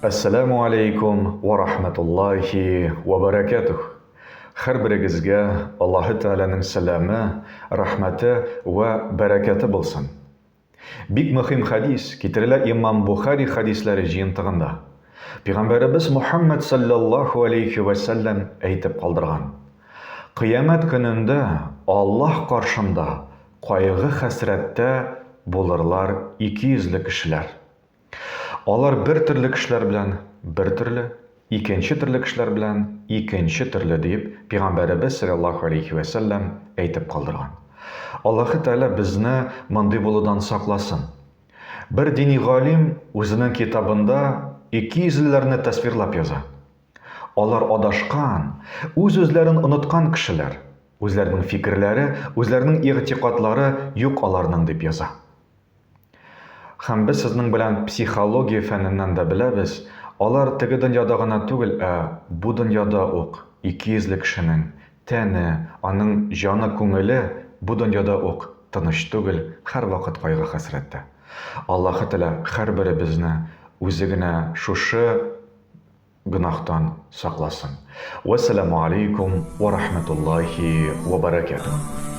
Ассаламу алейкум ва рахматуллахи ва баракатух. Һәр берегезгә Аллаһы Тәгаләнең сәламе, рәхмәте ва бәрәкәте булсын. Бик мөһим хадис китерелә Имам Бухари хадисләре җыентыгында. Пәйгамбәребез Мухаммад саллаллаху алейхи ва саллям әйтеп калдырган: Кыямәт көнендә Аллаһ каршында кайгы-хәсрәттә булырлар ике йөзле кешеләр. Алар бер төрле кешеләр белән бер төрле, икенче төрле кешеләр белән икенче төрле дип Пәйгамбәребез саллаллаху алейхи ва саллям әйтеп калдырган. Аллаһы Тәгалә безне мондый булудан сакласын. Бер дини галим үзенең китабында ике йөзлеләрне тасвирлап яза. Алар адашкан, үз-үзләрен оныткан кешеләр, үзләренең фикерләре, үзләренең игътикадлары юк аларның дип яза. Һәм без сезнең белән психология фәненнән дә беләбез, алар теге дөньяда гына түгел, бу дөньяда ук ике йөзле кешенең тәне, аның җаны, күңеле бу дөньяда ук тыныч түгел, һәр вакыт кайгы-хәсрәттә. Аллаһы Тәгалә һәр беребезне үзе генә шушы гөнаһтан сакласын. Вассаламу алейкум ва рахматуллахи ва баракатух.